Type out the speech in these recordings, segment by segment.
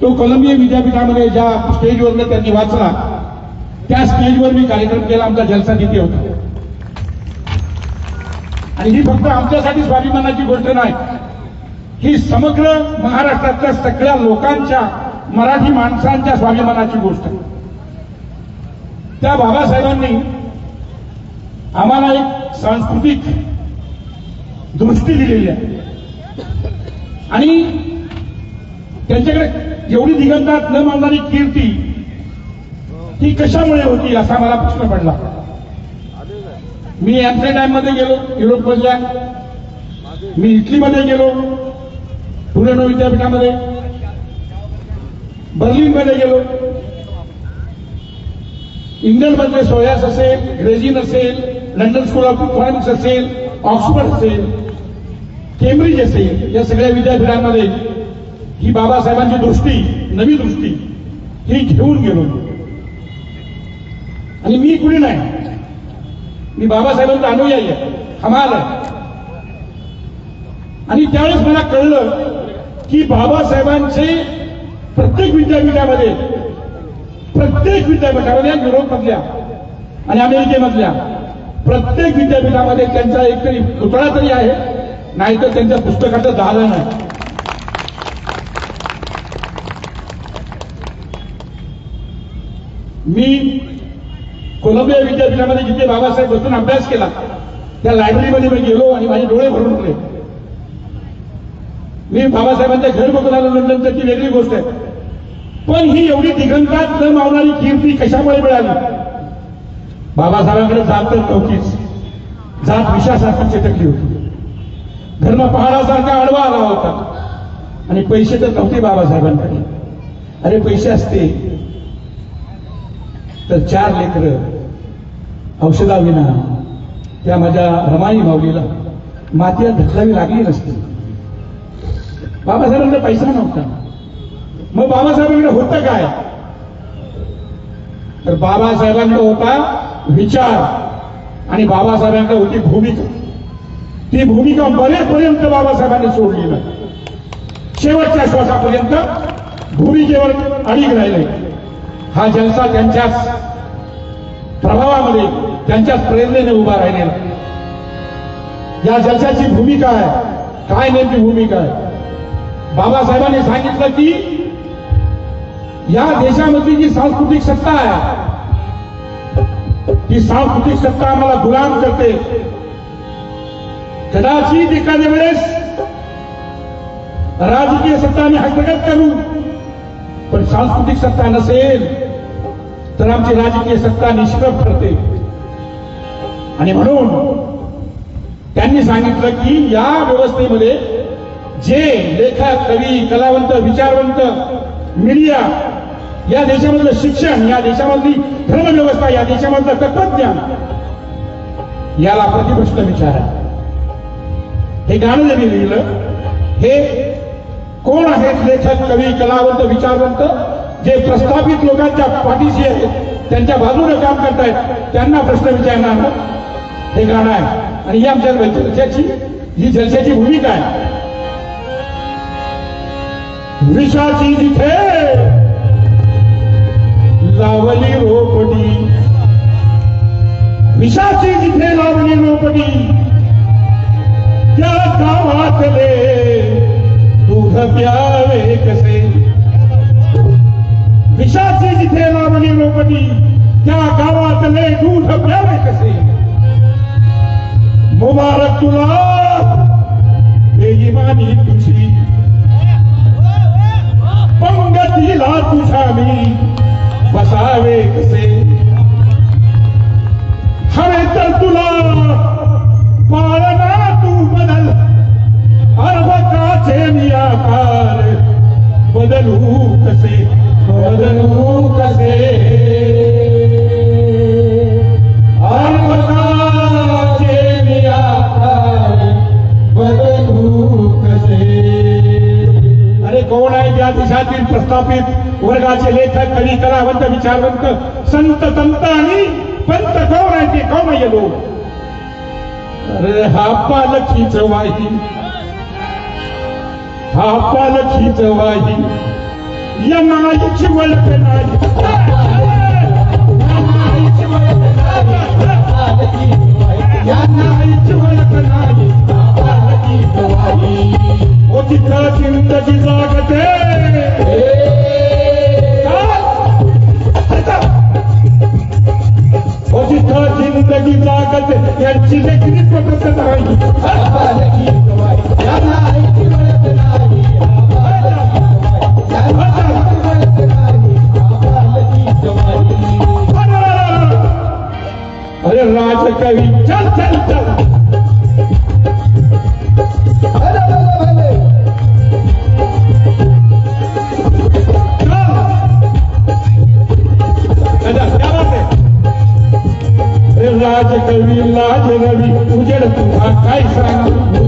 तो कोलंबिया विद्यापीठामध्ये ज्या स्टेजवरनं त्यांनी वाचला त्या स्टेजवर मी कार्यक्रम केला. आमचा जलसा तिथे होता. आणि ही फक्त आमच्यासाठी स्वाभिमानाची गोष्ट नाही, ही समग्र महाराष्ट्रातल्या सगळ्या लोकांच्या, मराठी माणसांच्या स्वाभिमानाची गोष्ट आहे. त्या बाबासाहेबांनी आम्हाला एक सांस्कृतिक दृष्टी दिलेली आहे आणि त्यांच्याकडे एवढी दिगंतात न मानणारी कीर्ती ती कशामुळे होती असा मला प्रश्न पडला. मी ॲम्स्टरडॅममध्ये गेलो, युरोपमधल्या, मी इटलीमध्ये गेलो, पुणे विद्यापीठामध्ये, बर्लिनमध्ये गेलो, इंग्लंडमधले सोयास असेल, ग्रेजिन असेल, लंडन स्कूल ऑफ इकॉनॉमिक्स असेल, ऑक्सफर्ड असेल, केम्ब्रिज असेल, या सगळ्या विद्यापीठांमध्ये ही बाबासाहेबांची दृष्टी, नवी दृष्टी ही घेऊन गेलो. आणि मी कुणी नाही, मी बाबासाहेबांचा अनुयायी आहे, हमाल आहे. आणि त्यावेळेस मला कळलं की बाबासाहेबांचे प्रत्येक विद्यापीठामध्ये युरोपमधल्या आणि अमेरिकेमधल्या प्रत्येक विद्यापीठामध्ये त्यांचा एकतरी पुतळा तरी आहे, नाहीतर त्यांच्या पुस्तकाचं झालं नाही. मी कोलंबिया विद्यापीठामध्ये जिथे बाबासाहेब बसून अभ्यास केला त्या लायब्ररीमध्ये मी गेलो आणि माझे डोळे भरून उठले. मी बाबासाहेबांचं घर बघून आलो लंडनचं, ती वेगळी गोष्ट आहे. पण ही एवढी दिगंतात न मावणारी कीर्ती कशामुळे मिळाली? बाबासाहेबांकडे जात तर नव्हतीच, जात विषासारखी चिटकली होती. धर्म पहाडासारखा आडवा आला होता आणि पैसे तर नव्हते बाबासाहेबांकडे. अरे पैसे असते तर 4 लेकरं औषधाविना त्या माझ्या रमाई माऊलीला मातीला ढकलावी लागली नसती. बाबासाहेबांकडे पैसा नव्हता. मग बाबासाहेबांकडे होतं काय? तर बाबासाहेबांकडे होता विचार आणि बाबासाहेबांकडे होती भूमिका. ती भूमिका बरेचपर्यंत बाबासाहेबांनी सोडली नाही. शेवटच्या श्वासापर्यंत भूमिकेवर अडीक राहिले. हा जलसा त्यांच्याच प्रभावामध्ये, त्यांच्याच प्रेरणेने उभा राहिलेला. या जलसाची भूमिका आहे काय? नेमकी भूमिका आहे, बाबासाहेबांनी सांगितलं की या देशामधली जी सांस्कृतिक सत्ता आहे ती सांस्कृतिक सत्ता आम्हाला गुलाम करते. कदाचित एखाद्या वेळेस राजकीय सत्ता आम्ही हस्तगत करू, पण सांस्कृतिक सत्ता नसेल तर आमची राजकीय सत्ता निष्प्रभ ठरते. आणि म्हणून त्यांनी सांगितलं की या व्यवस्थेमध्ये जे लेखक, कवी, कलावंत, विचारवंत, मीडिया, या देशामधलं शिक्षण, या देशामधली धर्मव्यवस्था, या देशामधलं तत्वज्ञान, याला प्रतिप्रश्न विचारा. हे गाणं जरी लिहिलं, हे कोण आहेत लेखक, कवी, कलावंत, विचारवंत जे प्रस्थापित लोकांच्या पाठीशी आहेत, त्यांच्या बाजूने काम करतायत, त्यांना प्रश्न विचारणार हे गाणं आहे. आणि ही आमच्या जलशाची भूमिका आहे. विषाची जिथे लावली रोपटी, विषाची जिथे लावली रोपटी, त्या गावातले दूध प्यावे कसे. विषाची जिथे लावली रोपटी, त्या गावातले दूध प्यावे कसे. मुबारक तुला बेईमानी तुझी, पंगतीला तुझ्या मी बसावे कसे. हवे तर तुला पाळणा तू बदल, अर्भकाचे मी आकार बदलू कसे, बदलू कसे. अर्भकाचे मी आकार बदलू कसे. अरे कोण आहे त्या देशातील प्रस्थापित वर्गाचे लेखक, कवी, कलावंत, विचारवंत, संत, तंत आणि पंत कोण आहे? ते कोण आहे लोक? अरे हा पालखीच वाही, हा पालखीच वाही, या नाईची वळख नाही या नाईची वळख नाही ओ तिथं जिंदगी जागते ओ तिथं जिंदगी जागते यांची देखील पटत नाही अरे राजकवी चल चल चल राजकवी लाज रवी उजेड तुझा काय सांगू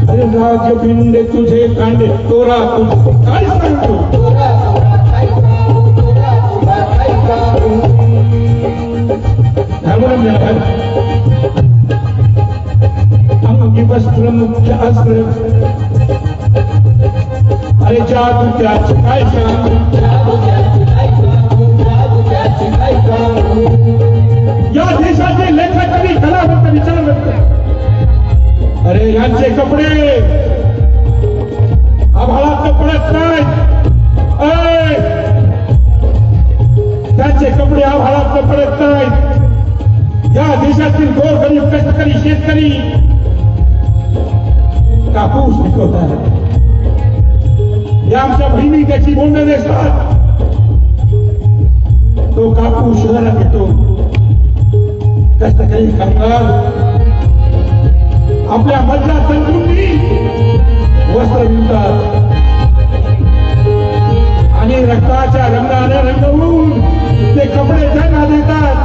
अरे राजबिंड तुझे कांडे तोरा तुझ काय सांगतो अंगी वस्त्र मुख्य अस्त्र अरे जादू त्याची काय सांगू या देशाचे लेखकरी कलावंत विचारवंत अरे यांचे कपडे आभाळात पडत नाहीत त्यांचे कपडे आभाळात पडत नाहीत या देशातील गोरगरीब कष्टकरी शेतकरी कापूस पिकवतात या आमच्या बहिणी त्याची बोंड नेसतात तो कापूस शहरात येतो कष्टकरी कामगार आपल्या मधल्या तंतूंनी वस्त्र विणतात आणि रक्ताच्या रंगाने रंगवून ते कपडे त्यांना देतात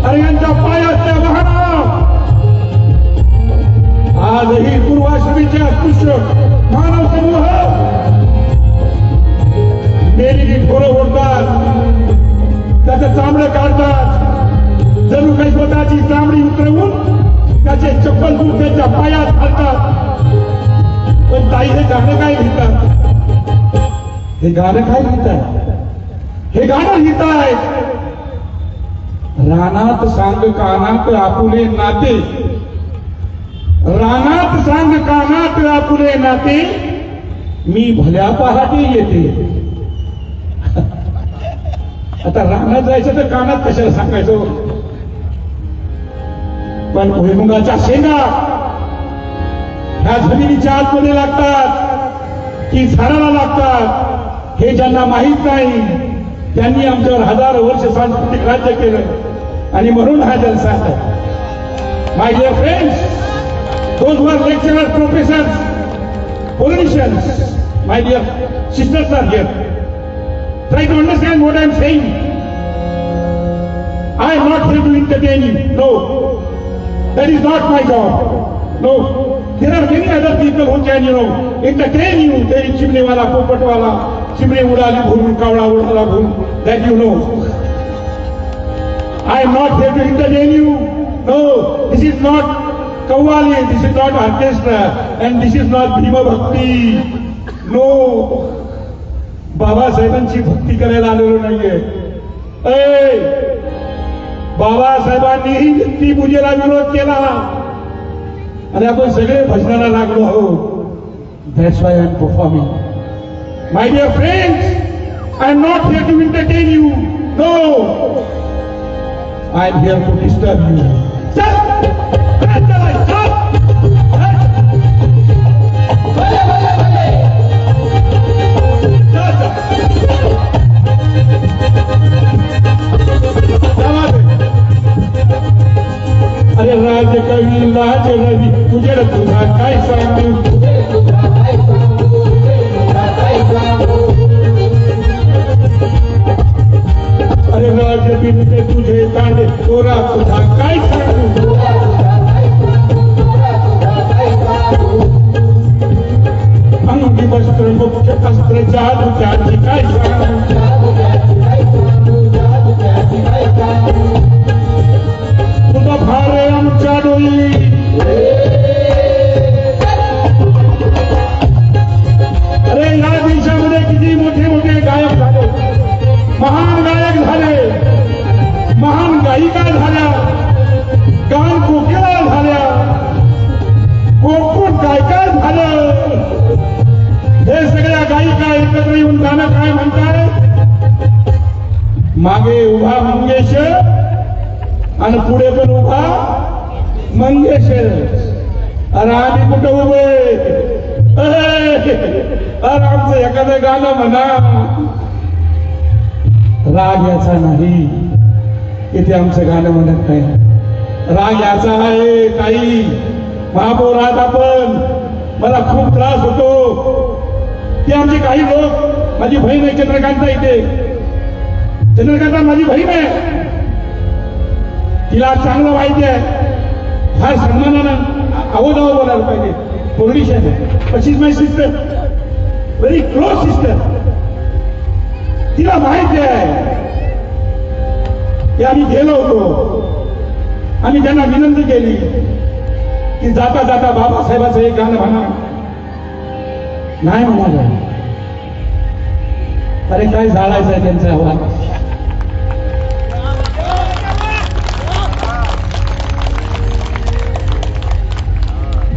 अरे यांच्या पायातल्या वाहना आजही पूर्वाश्रमीचे अस्पृश्य मानव समूह मेरी ढोरं ओढतात त्याचं चामडं काढतात जणू काही स्वतःची चामडी उतरवून त्याचे चप्पल दूर त्यांच्या पायात घालतात पण ताई हे गाणं काय लिहितात हे गाणं काय लिहितात हे गाणं लिहितायत रानात सांग कानात आपुले नाते रानात सांग कानात आपुले नाते मी भल्या पहाटे येते आता रानात जायचं तर कानात कशाला सांगायचं पण भुईमुगाच्या शेंगा ह्या जमिनीच्या आतमध्ये लागतात की झाडाला लागतात हे ज्यांना माहीत नाही त्यांनी आमच्यावर हजारो वर्ष सांस्कृतिक राज्य केलं आणि म्हणून हा जलसा आहे my dear friends those were lecturer professors politicians my dear sisters are here try to understand what I am saying. I am not here to entertain you. No. That is not my job. No. There are many other people who can, entertain you. तेरी चिमणे वाला, पोपट वाला, चिमणे उडाली भरून, कावळा उडाला भरून. That you know. I am not here to entertain you. No. This is not Kawali. This is not orchestra. And this is not Bhima Bhakti. No. बाबासाहेबांची भक्ती करायला आलेलो नाहीये बाबासाहेबांनीही व्यक्ती पूजेला विरोध केला आणि आपण सगळे भजनाला लागलो आहोत that's why I am performing my dear friends I am not here to entertain you no I am here to disturb you अरे राजकवी लाज रवी उजेड तुझा काय सांगू अरे राजबिंद तुझे कांडे तोरा तुझा काय सांगू अंगी वस्त्र मुख्य अस्त्र जादू त्याची काय सांगू तुझा भारे आमच्या डोळी मला काय म्हणताय? मागे उभा मंगेश आणि पुढे पण उभा मंगेश. अरे आम्ही कुठं उभे? अरे आमचं एखादं गाणं म्हणा. राग याचा नाही की ते आमचं गाणं म्हणत नाही. राग याचा आहे काही महापौरात आपण मला खूप त्रास होतो की आमचे काही लोक, माझी बहीण आहे चंद्रकांता, इथे चंद्रकांता माझी बहीण आहे, तिला चांगलं माहिती आहे, फार सन्मानानं अवोदाव बोलायला पाहिजे, पोलिशन आहे, but she is my sister, very close sister. तिला माहिती आहे की आम्ही गेलो होतो, आम्ही त्यांना विनंती केली की जाता जाता बाबासाहेबाचं एक गाणं म्हणा. नाही म्हणाला. अरे काय जाळायचं आहे त्यांचा आवाज.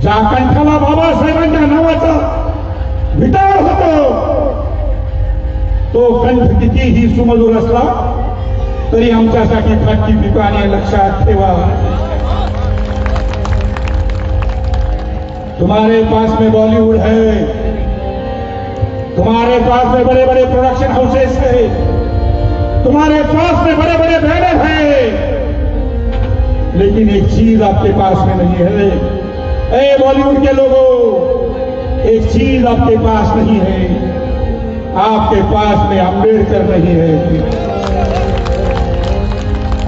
ज्या कंठाला बाबासाहेबांच्या नावाचा विटाळ होतो तो कंठ कितीही सुमधुर असला तरी आमच्यासाठी फाटकी पिकाने लक्षात ठेवा. तुम्हारे पास में बॉलीवुड है, तुम्हारे पास में बड़े बड़े प्रोडक्शन हाउसेस है, तुम्हारे पास में बड़े बड़े बैनर हैं, लेकिन एक चीज आपके पास में नहीं है. ए बॉलीवुड के लोगों, एक चीज आपके पास नहीं है, आपके पास में अम्बेडकर नहीं है.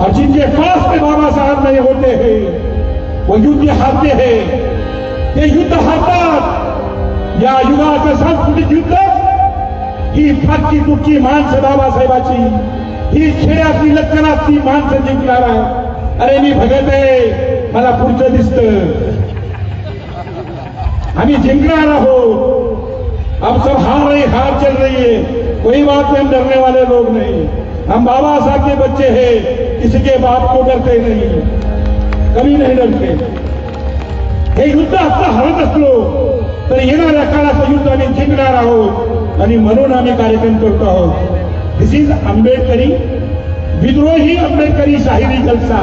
और जिनके पास में बाबा साहब नहीं होते हैं वो युद्ध हारते हैं. हे युद्ध हारतात. या युगाचं सांस्कृतिक युद्ध ही फाटकी तुटकी माणसं बाबासाहेबाची, ही खेड्यातली लष्करातली माणसं जिंकणार आहे. अरे मी भगत आहे, मला पुढचं दिसतं. आम्ही जिंकणार आहोत. अब सब हार रही, हार चल रही है, कोई बात में हम डरने वाले लोग नहीं. हम बाबा साहब के बच्चे हैं, किसी के बाप को डरते नहीं, कभी नहीं डरते. हे युद्ध आता हरत असलो तर येणाऱ्या काळाचं युद्ध आम्ही जिंकणार आहोत आणि म्हणून आम्ही कार्यक्रम करतो आहोत. दिस इज आंबेडकरी विद्रोही आंबेडकरी शाहिरी जलसा.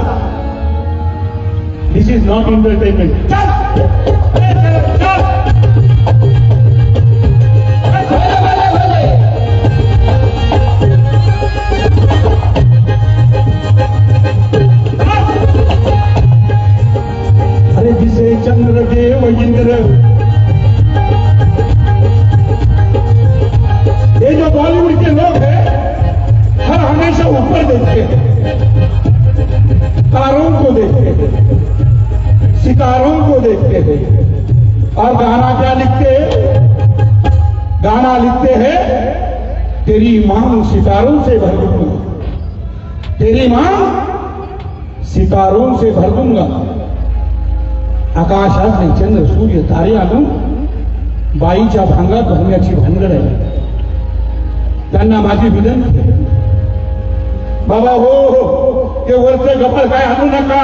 दिस इज नॉट एंटरटेनमेंट. अरे जिसे चंद्र देव इंद्र, ये जो बॉलीवुड के लोग हैं हर हमेशा ऊपर देखते हैं, तारों को देखते हैं, सितारों को देखते हैं. और गाना क्या लिखते हैं? गाना लिखते हैं तेरी मांग सितारों से भर दूंगा, तेरी मांग सितारों से भर दूंगा. आकाशात नाही चंद्र सूर्य तारे आणून बाईच्या भांगात भरण्याची भानगड आहे. त्यांना माझी विनंती आहे, बाबा हो ते वरचं गफर काय आणू नका,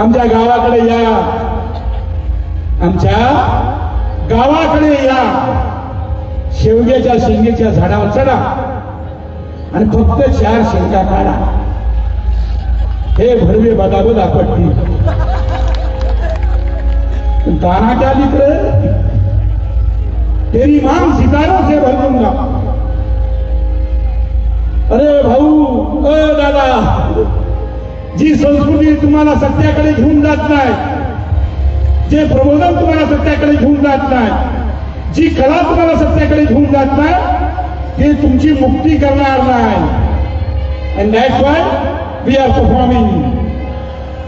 आमच्या गावाकडे या, आमच्या गावाकडे या. शेवग्याच्या शेंगेच्या झाडावर चढा आणि फक्त 4 शेंगा काढा. हे भरवे बदाबद आपत्ती. गाना क्या लिख रहे? तेरी मांग सितारों से भर दूंगा. अरे भाऊ, दादा, जी संस्कृती तुम्हाला सत्याकडे घेऊन जात नाही, जे प्रबोधन तुम्हाला सत्याकडे घेऊन जात नाही, जी कला तुम्हाला सत्याकडे घेऊन जात नाही, ते तुमची मुक्ती करणार नाही. एंड दैट्स व्हाई वी आर परफॉर्मिंग.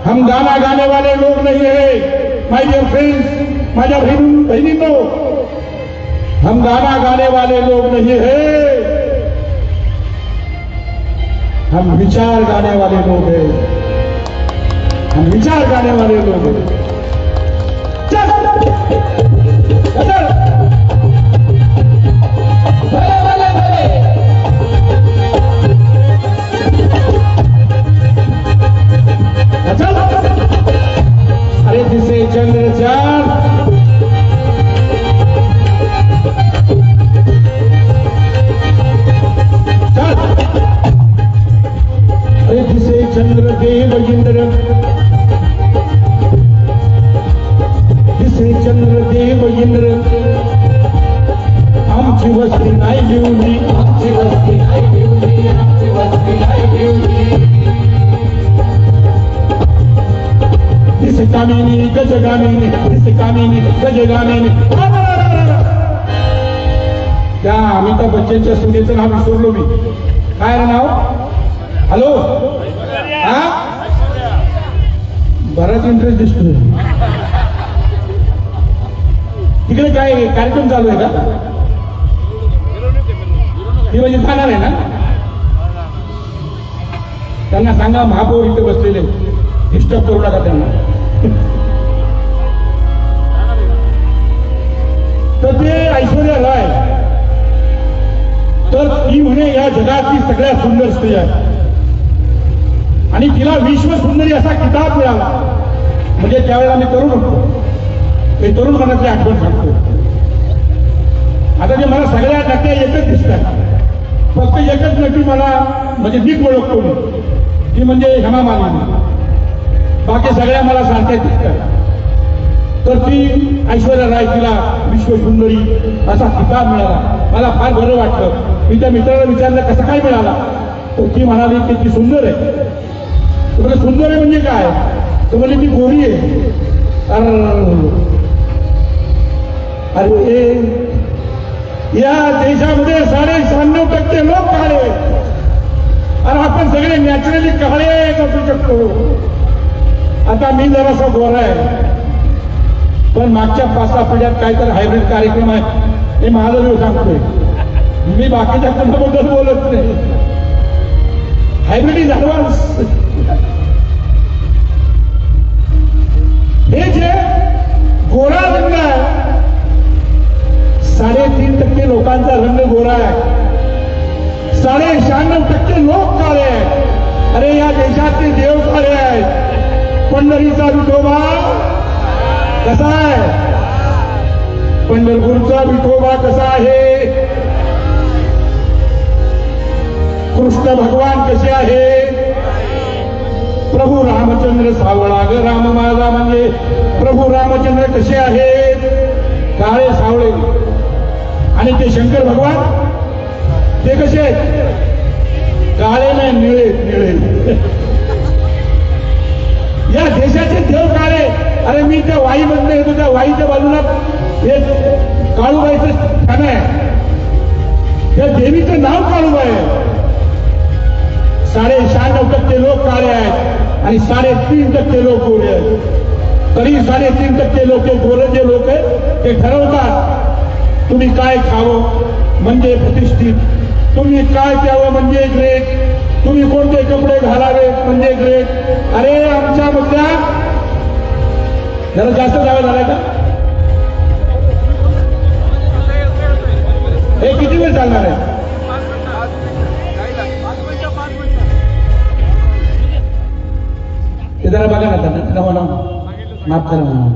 हम गाना गाने वाले लोग नहीं है माय डियर फ्रेंड्स, माझ्या बहिणींनो, हम गाना गाने वाले लोग नहीं है, हम विचार गाने वाले लोग हैं, हम विचार गाने वाले लोग हैं. चल चल भले भले भले. चल. अरे जिसे चंद्र चार दिसे चंद्रदेव इंद्र आमची वस्ती नाही लिवली, आमची वस्ती नाही लिवली, आमची वस्ती नाही लिवली. दिसे कामिनी गजगामिनी, दिसे कामिनी गजगामिनी. त्या अमिताभ बच्चनच्या सुनेचं नाव विसरलो मी. काय रे नाव? हॅलो, हा बराच इंटरेस्ट दिसतोय. तिकडे काय कार्यक्रम चालू आहे का? ती म्हणजे जाणार आहे ना? त्यांना सांगा महापौर इथे बसलेले, डिस्टर्ब करू नका त्यांना. तर ते ऐश्वर्या राय, तर ती म्हणे या जगातली सगळ्यात सुंदर स्त्री आहे आणि तिला विश्व सुंदरी असा किताब मिळाला. म्हणजे त्यावेळेला मी तरुण होतो, ते तरुण मनातली आठवण सांगतो. आता जे मला सगळ्या नट्या एकच दिसतात, फक्त एकच नटी मला म्हणजे नीट ओळखतो मी, ती म्हणजे हेमा मालिनी. बाकी सगळ्या मला सारख्या दिसतात. तर ती ऐश्वर्या राय, तिला विश्वसुंदरी असा किताब मिळाला. मला फार बरं वाटलं. मी त्या मित्राला विचारलं कसं काय मिळाला, तर ती म्हणाली की ती सुंदर आहे. तुम्हाला सुंदर आहे म्हणजे काय? तर म्हणजे ती गोरी आहे. अरे या देशामध्ये 96% लोक काळे, आणि आपण सगळे नॅचरली काळे असू शकतो. आता मी जरासा गोरा आहे, पण मागच्या 5-6 पिढ्यात काहीतरी हायब्रिड कार्यक्रम आहे, हे माझा मी सांगतोय. मी बाकीच्या कोणाबद्दल बोलत नाही. Hybrid is advance. हे जे गोरा रंग आहे, 3.5% लोकांचा रंग गोरा आहे, 96% लोक काळे आहेत. अरे या देशातले देव काळे आहेत. पंढरीचा विठोबा कसा आहे? पंढरपूरचा विठोबा कसा आहे? कृष्ण भगवान कसे आहे? प्रभू रामचंद्र सावळा ग राम माझा म्हणजे प्रभू रामचंद्र कसे आहेत? काळे सावळे. आणि ते शंकर भगवान ते कसे आहेत? काळे नाही, निळे निळे. या देशाचे देव काळे. अरे मी त्या वाईमधनं येतो, त्या वाईच्या बाजूला हे काळूबाईचं ठाण आहे, त्या देवीचं नाव काळूबाई आहे. 96% लोक काळे आहेत आणि 3.5% लोक गोरे आहेत. तरी 3.5% लोक गोरे जे लोक आहेत ते ठरवतात तुम्ही काय खावं म्हणजे प्रतिष्ठित, तुम्ही काय प्यावं म्हणजे ग्रेट, तुम्ही कोणते कपडे घालावेत म्हणजे ग्रेट. अरे आमच्या मधल्या जरा जास्त जावं झालाय का? हे किती वेळ चालणार आहे? ते जरा बघा ना त्यांना म्हणा माफ करा म्हणा.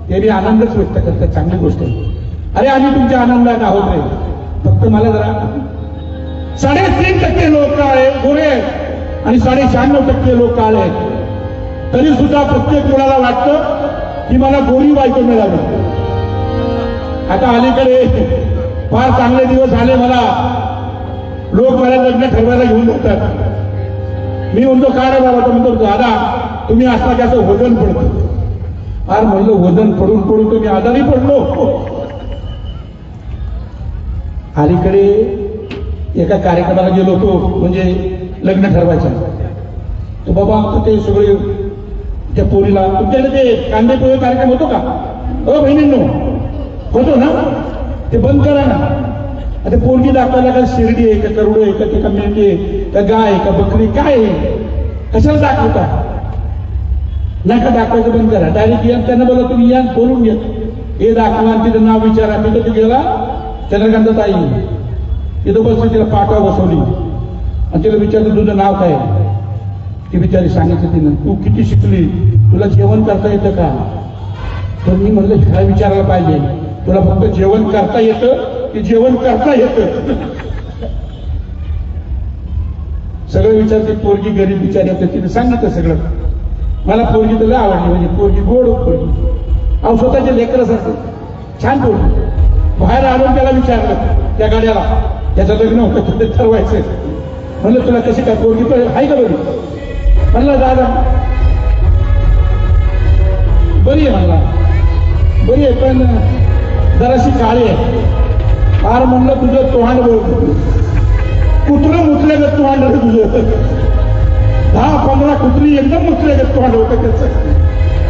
ते बी आनंदच व्यक्त करतात, चांगली गोष्ट आहे. अरे आम्ही तुमच्या आनंदात आहोत रे. फक्त मला जरा 3.5% लोक काळे गोरे आहेत आणि 96% लोक काळे आहेत. तरी सुद्धा प्रत्येक मुलाला वाटतं की मला गोरी बायको मिळावी. आता अलीकडे फार चांगले दिवस आले, मला लोक मला लग्न ठरवायला घेऊन जातात. मी म्हणतो काय रे बाबा? तर म्हणतो दादा तुम्ही असता की असं वजन पडतं. फार म्हणलं वजन पडून पडून तुम्ही आजारी पडलो. अलीकडे एका कार्यक्रमाला गेलो होतो, म्हणजे लग्न ठरवायचं. तो बाबा आमचं ते सगळे त्या पोरीला, तुमच्याकडे ते कांदे पोहे कार्यक्रम होतो का? बहिणींनो होतो ना, ते बंद करा ना. आता पोरगी दाखवायला का शिर्डी आहे का करोड आहे का ते का मेंढी आहे का गाय आहे का बकरी काय आहे? कशाला दाखवता? नका दाखवायचं बंद करा. डायरेक्ट या त्यांना बोला तुम्ही या बोलून घ्या. हे दाखवा, तिथं नाव विचारा. मी कधी गेला चंद्रकांत ताई तिथं बसली, तिला पाठवा बसवली आणि तिला विचारलं तुझं नाव काय? ती बिचारी सांगितलं तिनं, तू किती शिकली, तुला जेवण करता येतं का? तर मी म्हणलं ह्याला विचारायला पाहिजे, तुला फक्त जेवण करता येतं की जेवण करता येतं? सगळं विचारते. पोरगी गरीब विचार येतं, तिने सांगितलं सगळं. मला पोरगी तर आवडली, म्हणजे पोरगी गोड पोरगी. अहो स्वतःचे लेकरच असते. छान बोलतो. बाहेर आणून त्याला विचारलं त्या गाड्याला, त्याचं लग्न होतं ते ठरवायचं. म्हणलं तुला कशी काय पोरगी तर आहे का बरी? म्हणलं दादा बरी आहे. म्हणला बरी आहे पण जराशी काळी आहे. फार म्हणलं तुझं तोंड बोलतो कुत्रं मुतल्यागत तोंड रे तुझं. 10-15 कुत्री एकदम मुतल्यागत तोंड होतं त्याचं.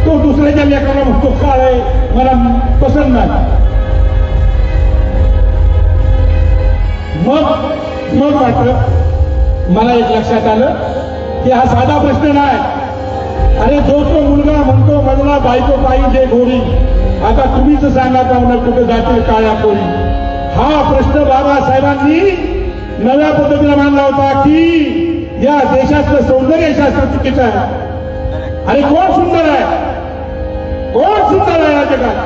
तो दुसऱ्याच्या लेकराला म्हणतो काळ आहे मला पसंत नाही. मग वाटलं मला एक लक्षात आलं की हा साधा प्रश्न नाही. अरे जो तो मुलगा म्हणतो मला बायको पाहिजे गोरी, आता तुम्हीच सांगा पाहुणं कुठे जातील काळ्या पोरी. हा प्रश्न बाबासाहेबांनी नव्या पद्धतीने मांडला होता की या देशातलं सौंदर्यशास्त्र चुकीचं आहे. अरे कोण सुंदर आहे? कोण सुंदर आहे या जगात?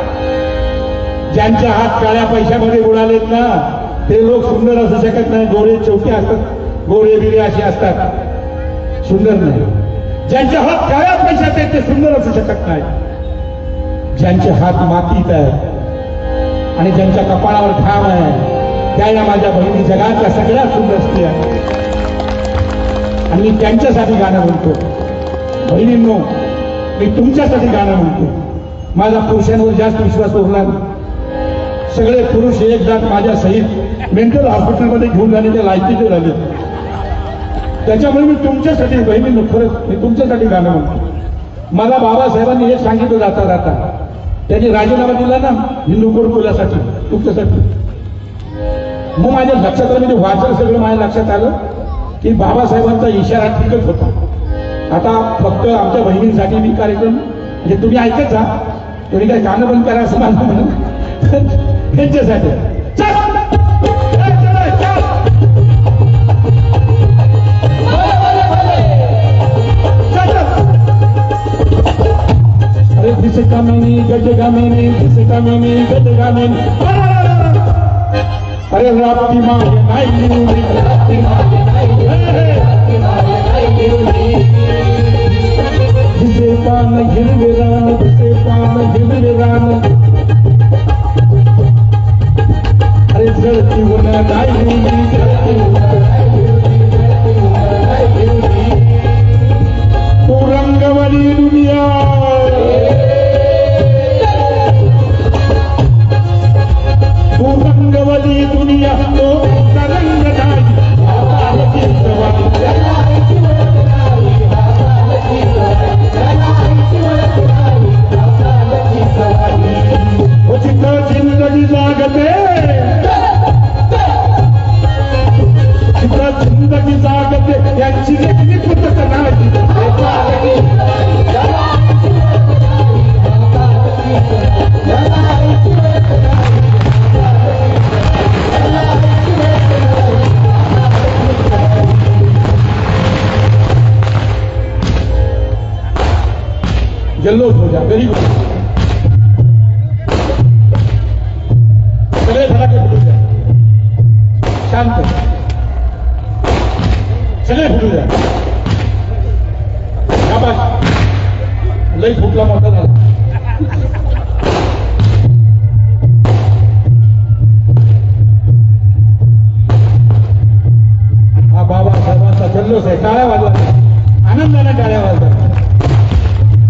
ज्यांचे हात काळ्या पैशामध्ये बुडालेत ना ते लोक सुंदर असू शकत नाही. गोरे चौके असतात, गोरे बिरे असे असतात, सुंदर नाही. ज्यांचे हात काळ्या पैशात आहेत ते सुंदर असू शकत नाही. ज्यांचे हात मातीत आहे आणि ज्यांच्या कपाळावर घाम आहे त्या या माझ्या बहिणी जगातल्या सगळ्यात सुंदर स्त्रिया आहेत. आणि मी त्यांच्यासाठी गाणं म्हणतो. बहिणींनो मी तुमच्यासाठी गाणं म्हणतो. माझा पुरुषांवर जास्त विश्वास उरला. सगळे पुरुष एक जात माझ्या सहित मेंटल हॉस्पिटलमध्ये घेऊन जाण्याच्या लायकीचे झाले. त्याच्यामुळे मी तुमच्यासाठी बहिणींनो खरंच मी तुमच्यासाठी गाणं म्हणतो. मला बाबासाहेबांनी हे सांगितलं जाता जाता त्यांनी राजीनामा दिला ना हिंदू गुरुकुलासाठी तुमच्यासाठी. मग माझ्या लक्षात आलं, म्हणजे वाचन सगळं माझ्या लक्षात आलं की बाबासाहेबांचा इशारा ठीकच होता. आता फक्त आमच्या बहिणींसाठी मी कार्यक्रम म्हणजे तुम्ही ऐकत जा, तुम्ही काय गाणं बंद करा असं मला म्हणून त्यांच्यासाठी अरे दिसकामिनी गजगामिनी दिसकामिनी गजगामिनी अरे राप्ती मागे नाही दिसे पान हिरवे रान दिसे पान हिरवे रान अरे जळती वन तू रंगवाली दुनिया तू रंगवाली दुनिया तो रंग जिंदगी जागते जिंदगी जागते यांची देखील पुस्तक नाही. जल्लोष हो जा गरीब सगळे फटाके फुटू द्या, शांत सगळे फुटू द्या. लई फुटला मोठा झाला. हा बाबासाहेबांचा जल्लोष आहे. टाळ्या वाजवा, आनंदाने टाळ्या वाजवा.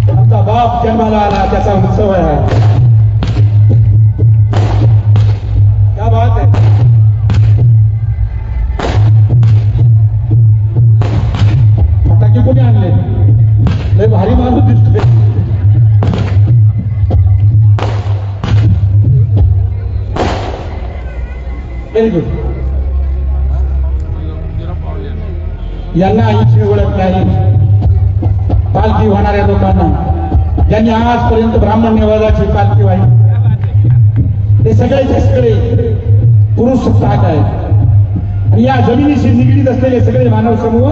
आमचा बाप जन्माला आला त्याचा उत्सव आहे. क्या बात है. फटाके कोणी आणले? लय भारी माणूस दिसतोय. Very good. यांना आईची ओळख नाही. पालखी होणाऱ्या लोकांना ज्यांनी आजपर्यंत ब्राह्मण निवादाची पालखी वाहिली ते सगळेचे सगळे पुरुष सत्ताक आहेत. आणि या जमिनीशी निगडीत असलेले सगळे मानव समूह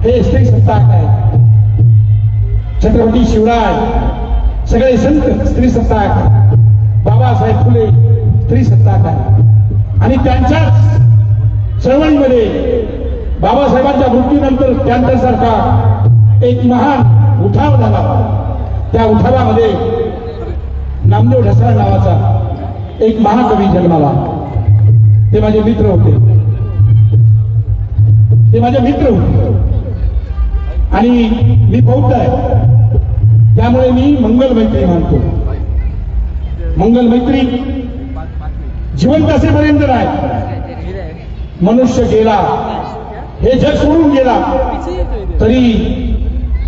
हे स्त्री सत्ताक आहे. छत्रपती शिवराय सगळे संत स्त्री सत्ताक, बाबासाहेब फुले स्त्री सत्ताक आहे. आणि त्यांच्याच चळवळीमध्ये बाबासाहेबांच्या मृत्यूनंतर त्यांच्यासारखा एक महान उठाव झाला. त्या उठावामध्ये नामदेव ढसाळ नावाचा एक महाकवी जन्माला. ते माझे मित्र होते, आणि मी बौद्ध आहे, त्यामुळे मी मंगल मैत्री मानतो. मंगल मैत्री जिवंत असेपर्यंत नाही. मनुष्य गेला, हे जग सोडून गेला, तरी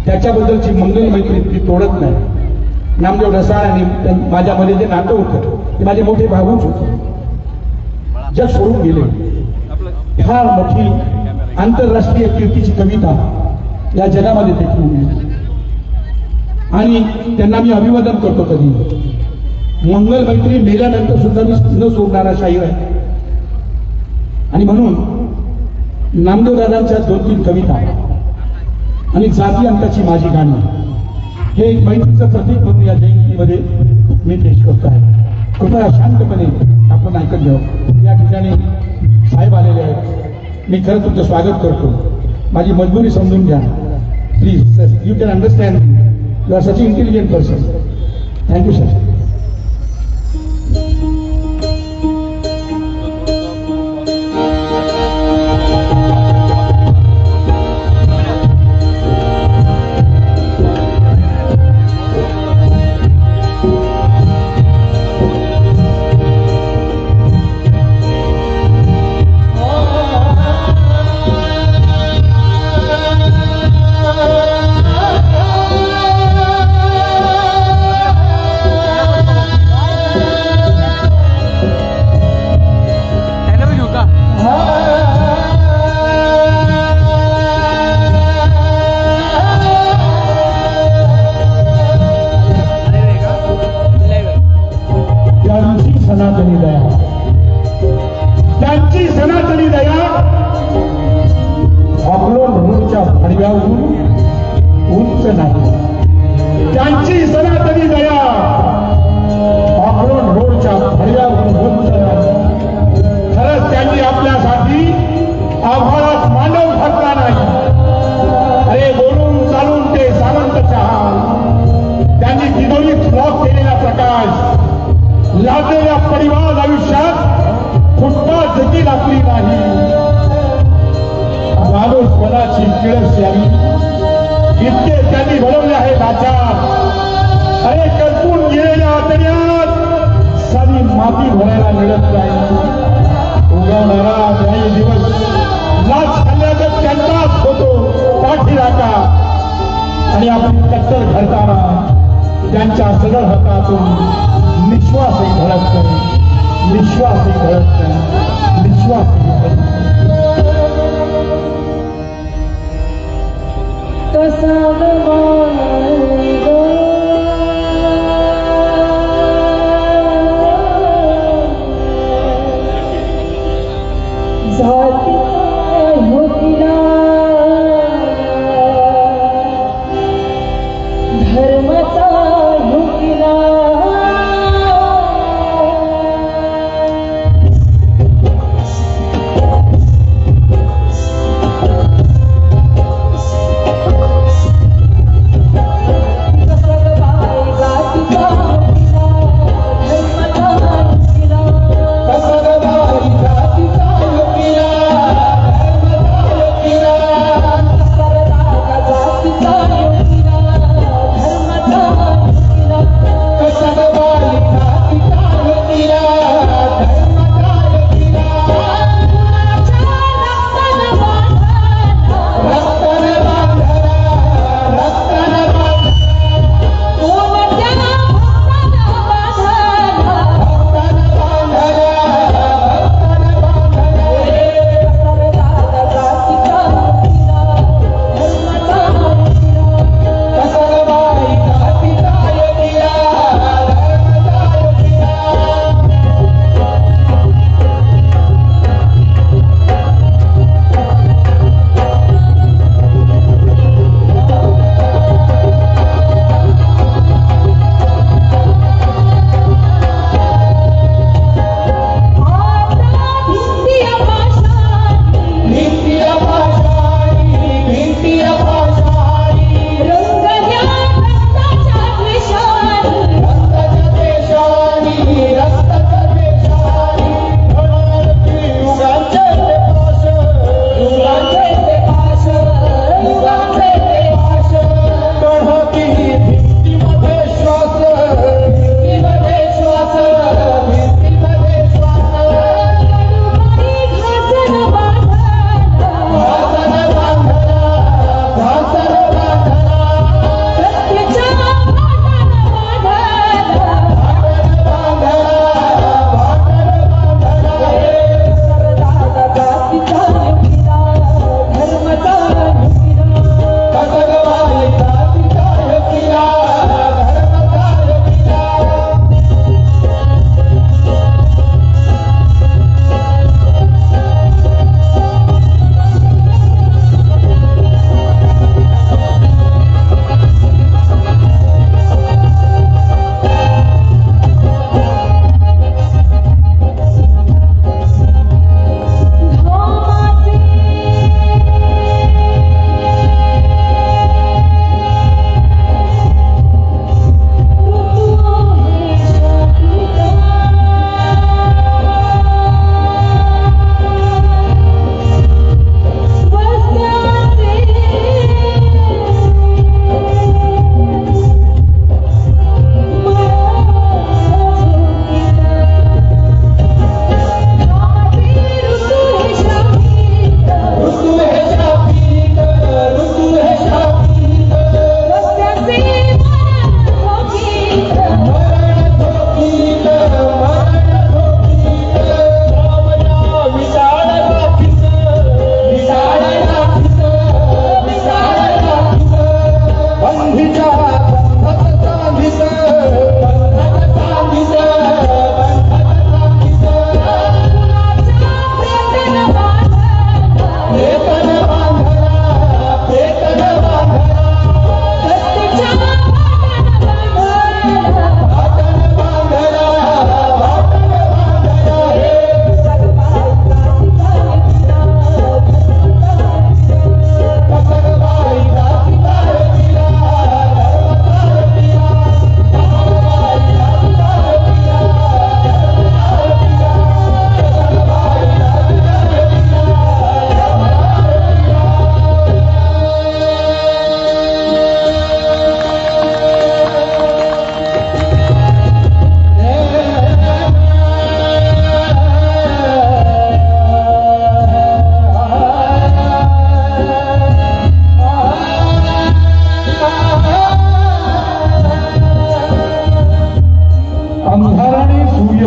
त्याच्याबद्दलची मंगल मैत्री ती तोडत नाही. नामदेव ढसाळ आणि माझ्यामध्ये जे नातं होतं ते माझे मोठे भाऊच होते. जग सोडून गेले. फार मोठी आंतरराष्ट्रीय कीर्तीची कविता या जगामध्ये ते ठेवली, आणि त्यांना मी अभिवादन करतो. कधी मंगल मैत्री मेल्यानंतर सुद्धा मी न सोडणारा शाहीर आहे. आणि म्हणून नामदेव दादांच्या 2-3 कविता आणि जाती अंताची माझी गाणी हे एक मैत्रीचं प्रतीक म्हणून या जयंतीमध्ये मी पेश करतो आहे. कृपया शांतपणे आपण ऐकत घ्यावं. या ठिकाणी साहेब आलेले आहेत, मी खरं तुमचं स्वागत करतो. माझी मजबुरी समजून घ्या please sir. You can understand, you R such intelligent person. Thank you sir. त्यांची सनातनी दया अकलोन रोडच्या भाडव्यावरून उंच नाही. त्यांची सनातनी दया अकलोन रोडच्या भाडव्यावरून उंच नाही. खरंच त्यांनी आपल्यासाठी आभाळात मांडव घातला नाही. अरे बोलून चालून ते सावंत चहा. त्यांनी दिदोरीत लॉक केलेला प्रकाश लादलेल्या परिवार आयुष्यात फुटपाथ देखील आपली नाही. माणूस मनाची किळस यावी इतके त्यांनी घडवले आहे लाचार. अरे कल्पून गेलेल्या आतड्यात साधी माती भरायला मिळत नाही. उगवणारा काही दिवस लाच खाल्ल्यागत त्यांचाच होतो पाठीराखा. आणि आपण कट्टर घडताना त्यांच्या सगळ हातातून निश्वासही घडत नाही. विश्वासही घडत नाही. विश्वासही घडत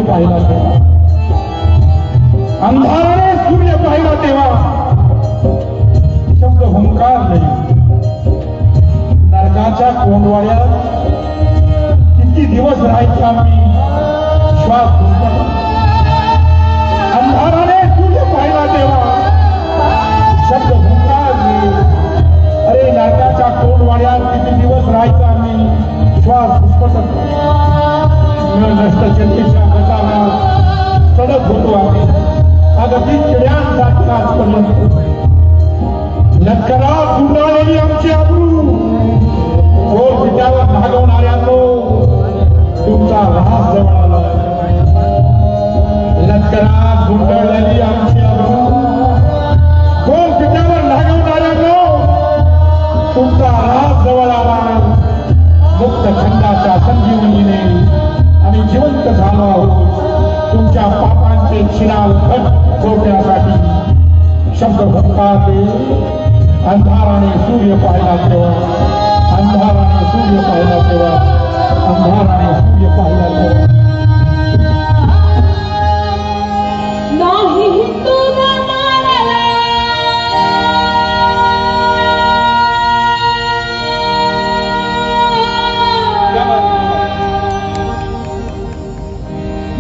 पाहिला तेव्हा, अंधाराने सूर्य पाहिला तेव्हा शब्द हुंकार नाही. नरकाच्या कोंडवाड्यात किती दिवस राहायचा मी श्वास घेतला. अंधाराने सूर्य पाहिला तेव्हा शब्द हुंकार नाही. अरे नरकाच्या कोंडवाड्यात किती दिवस राहायचा मी श्वास घुसपटत. नष्टचेतीच्या गटाला चढत होतो आम्ही अगदी चिड्यांसाठी आजपर्यंत. लष्करात गुंडाळलेली आमची अब्रू गोल विट्यावर भागवणाऱ्यांनो तुमचा राज जवळ आला. लष्करात गुंडाळलेली आमची अब्रू गोल विट्यावर भागवणाऱ्यांनो तुमचा राज जवळ आला. मुक्त खंडाच्या संजीवनीने आम्ही जिवंत झालो आहोत. तुमच्या पापांचे शिराल घट फोडण्यासाठी शब्द हुंकारते. अंधाराने सूर्य पाहिला तेव्हा, अंधाराने सूर्य पाहिला तेव्हा, अंधाराने सूर्य पाहिला तेव्हा. नाही तो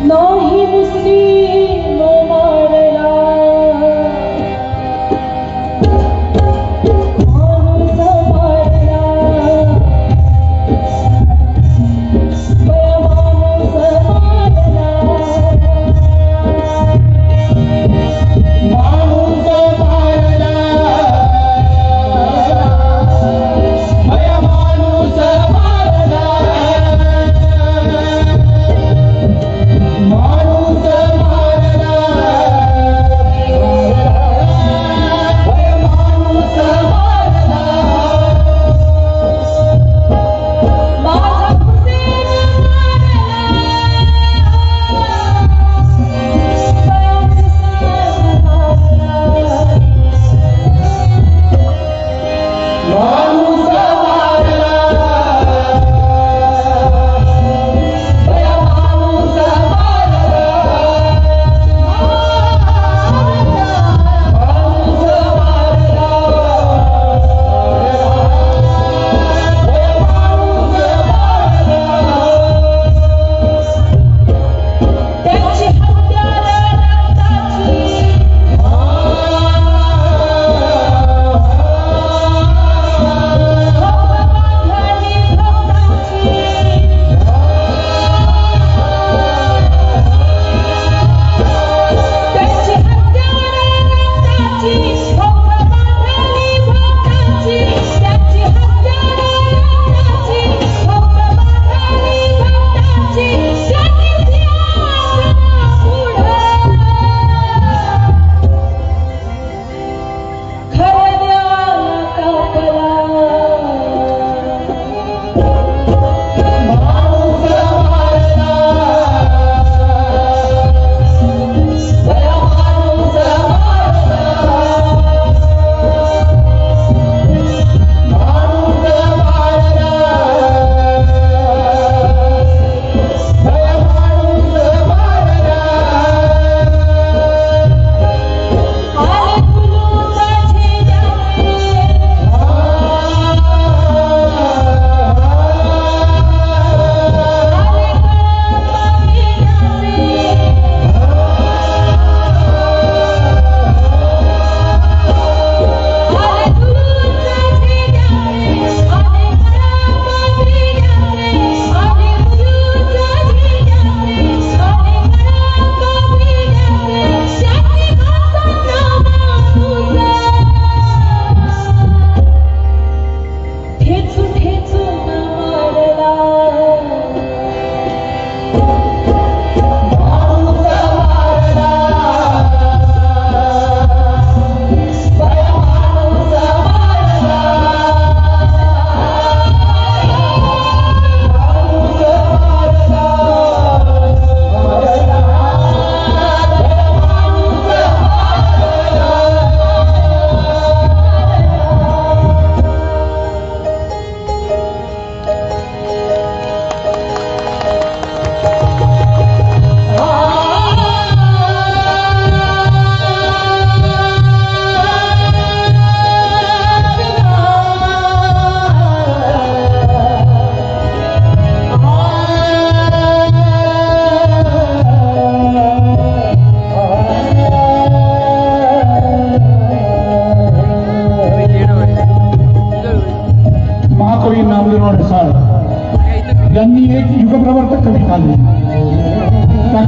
नाही मुस्लिम मारला माणूस मारला माणूस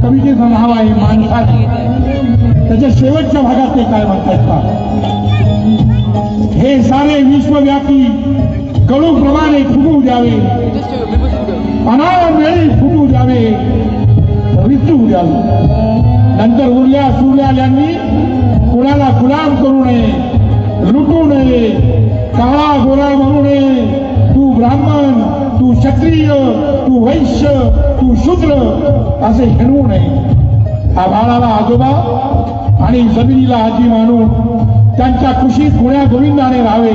कवितेचं नाव आहे माणसाची. त्याच्या शेवटच्या भागात ते काय म्हणतात पहा. हे सारे विश्वव्यापी कडूप्रमाणे फुटू द्यावे, अनावेळी फुटू द्यावे, विचू द्यावे. नंतर उरल्या सुरल्याल्यांनी कुणाला गुलाम करू नये, लुटू नये, काळा गोरा म्हणू नये. तू ब्राह्मण, तू क्षत्रिय, तू वैश्य, तू शूद्र असे हिणवू नये. आभाळाला आजोबा आणि जमिनीला आजी मानून त्यांच्या कुशीत गुण्या गोविंदाने राहावे.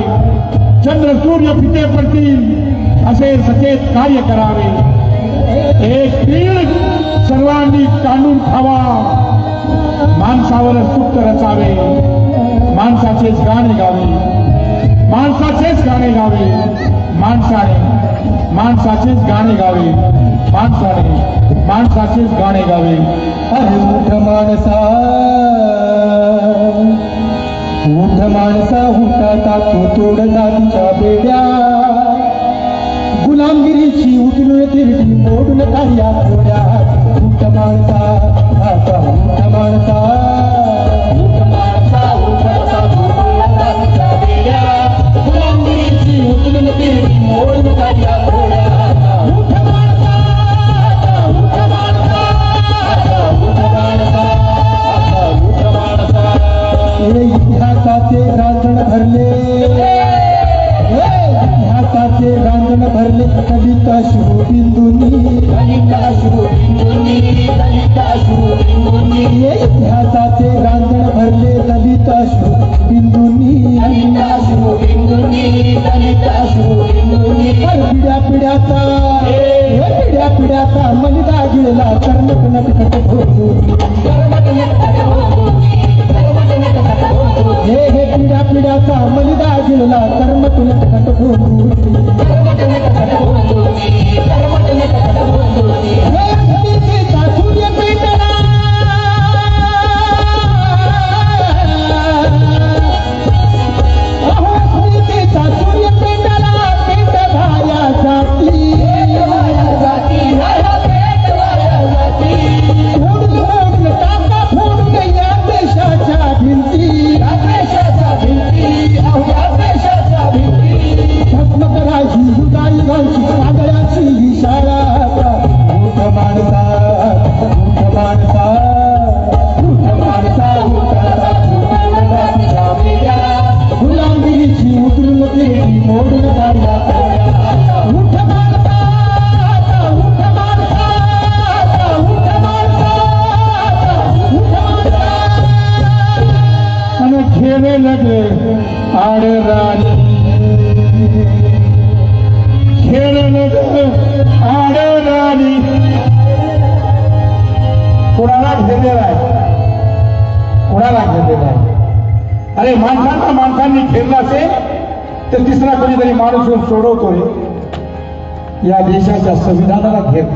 चंद्र सूर्य फिटे पडतील असे सचेत कार्य करावे. एक तीळ सर्वांनी काढून खावा. माणसावर सुख रचावे, माणसाचेच गाणे गावे, माणसाचेच गाणे गावे, माणसाचेच गाणे गावे, माणसाचेच गाणे गावे. अरे उठ माणसा हुटाता तू तोडता तिच्या बेड्या. गुलामगिरीची उठून तिरडी मोडून कार्या थोड्या. उठ माणसा, आता उठ माणसा, उठ माणसा, उठता तू तोडता तिच्या बेड्या. गुलामगिरीची उठून तिरडी मोडून कार्या थोड्या. उठ माणसा, आता उठ माणसा, आता उठ माणसा, आता उठ माणसा. हे इतिहासाचे रांजण भरले, इतिहासाचे रांजण भरले कविता शिवबिंदूंनी, कविता शिवबिंदूंनी, कविता शिवबिंदूंनी. हे इतिहासाचे रांजण भरले कविता शिवबिंदूंनी, कविता शिवबिंदूंनी, कविता शिवबिंदूंनी. पिढ्या पिढ्याचा, पिढ्या पिढ्याचा मलिदा गिळला कर्मक नटखट भोगून, कर्मक नटखट भोगून. हे पिढ्या पिढ्याचा मलिदा गिळला कर्मक नटखट भोगून, कर्मक नटखट भोगून, कर्मक नटखट भोगून. हे धरतीचा सूर्य पेटला, अहो धरतीचा सूर्य पेटला. पेट भाया जाती, फोडून टाका फोडून या देशाच्या भिंती, या देशाच्या भिंती, या देशाच्या भिंती. धर्मकराची हुदाई घालची पागळाची ही शाळा. उठ माणसा, उठ माणसा, उठ माणसा, उठता तुझ्या बेड्या. गुलामगिरीची उतरून तिरडी मोडून काढल्या थोड्या. उठ माणसा, उठ माणसा, उठ माणसा, उठ माणसा. आणि खेळे लगे आड राणी, खेळे लगे आड राणी. कोणाला घेतलेला आहे, कोणाला घेतलेला आहे. अरे माणसांनी खेळला असेल तर तिसरा कोणीतरी माणूस येऊन सोडवतोय. या देशाच्या संविधानाला घेत,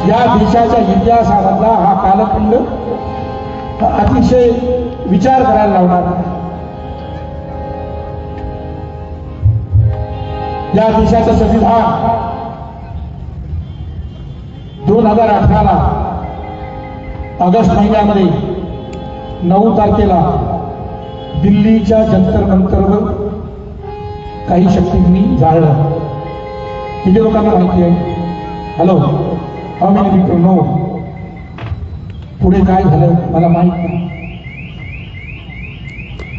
या देशाच्या इतिहासामधला हा कालखंड अतिशय विचार करायला लावणार. या देशाचं संविधान 2018 ऑगस्ट महिन्यामध्ये 9 तारखेला दिल्लीच्या जंतर मंतरवर काही शक्तींनी जाळलं. किती लोकांना माहिती आहे? Hello, how many people know? पुढे काय झालं मला माहित नाही.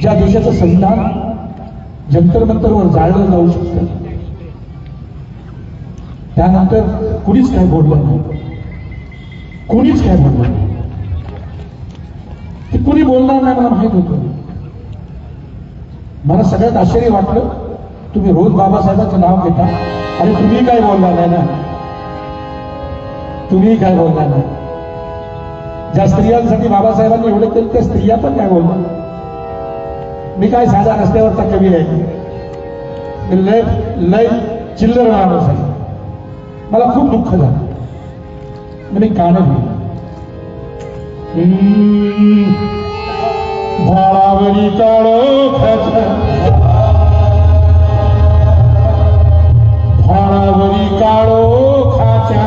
ज्या देशाचं संविधान जंतर मंतरवर जाळलं जाऊ शकतं, त्यानंतर कुणीच काय बोललं नाही, कुणीच काय बोललं नाही. ते कुणी बोलणार नाही मला माहित होतं. मला सगळ्यात आश्चर्य वाटलं, तुम्ही रोज बाबासाहेबांचं नाव घेता, अरे तुम्ही काय बोलणार नाही ना, तुम्ही काय बोलणार नाही. ज्या स्त्रियांसाठी बाबासाहेबांनी एवढं केलं त्या स्त्रिया पण काय बोलणार. मी काय साधा रस्त्यावरचा कवी आहे, लय लय चिल्लर माणूस आहे. मला खूप दुःख झालं. मी गाणं भाळावरी काळो भाळावरी काळो खाच्या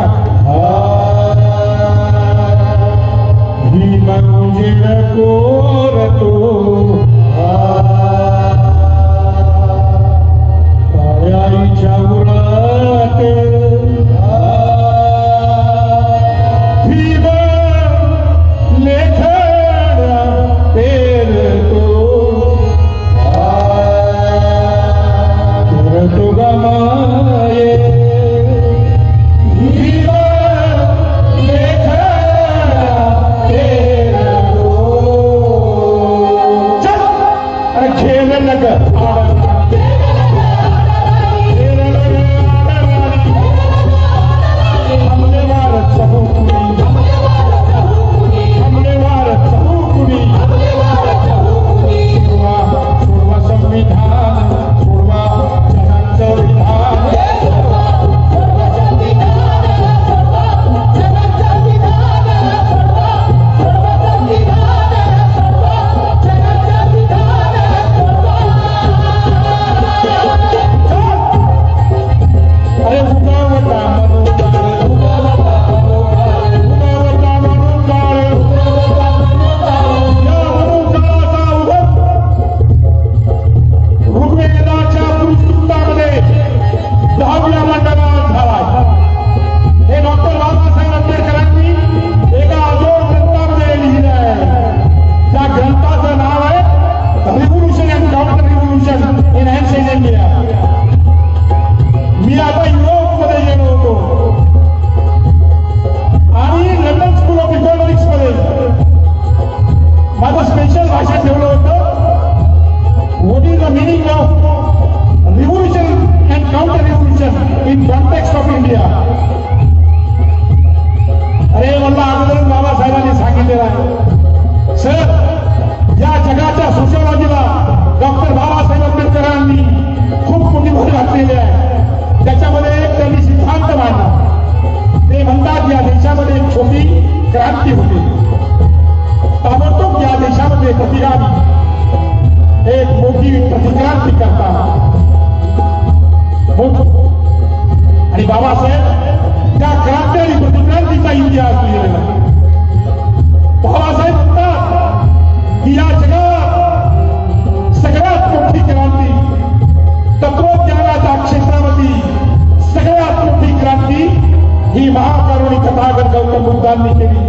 ही महाकरुणी तथागत गौतम बुद्धांनी केली.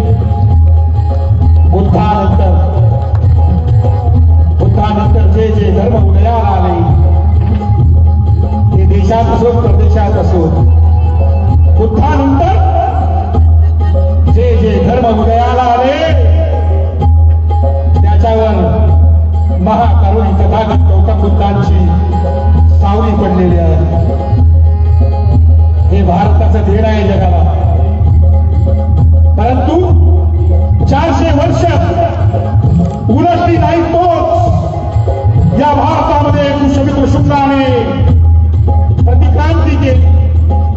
बुद्धानंतर जे जे धर्म उदयाला आले, ते देशात असो प्रदेशात असो, बुद्धानंतर जे जे धर्म उदयाला आले त्याच्यावर महाकरुणी तथागत गौतम बुद्धांची सावली पडलेली आहे. हे भारताचं देण आहे जगाला. परंतु 400 वर्ष उलटली नाही तोच या भारतामध्ये कुशमित्र शुक्राने प्रतिक्रांती केली.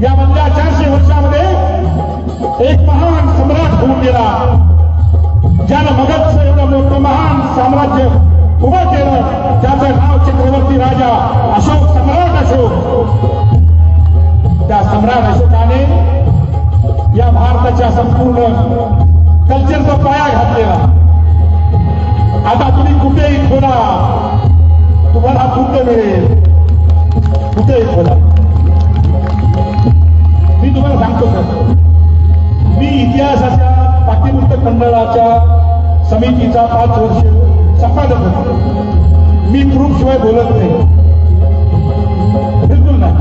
या मधल्या 400 वर्षामध्ये एक महान सम्राट होऊन गेला, ज्यानं मगधचं एवढं मोठं महान साम्राज्य उभं केलं. त्याचं नाव चक्रवर्ती राजा अशोक, सम्राट अशोक. त्या सम्राट अशोकाने या भारताच्या संपूर्ण कल्चरचा पाया घातलेला. आता तुम्ही कुठेही खोला, तुम्हाला बुद्ध मिळेल. कुठेही खोला. मी तुम्हाला सांगतो सर, मी इतिहासाच्या पाठ्यपुस्तक मंडळाच्या समितीचा 5 वर्ष संपादक होतो. मी प्रूफ शिवाय बोलत नाही, बिलकुल नाही.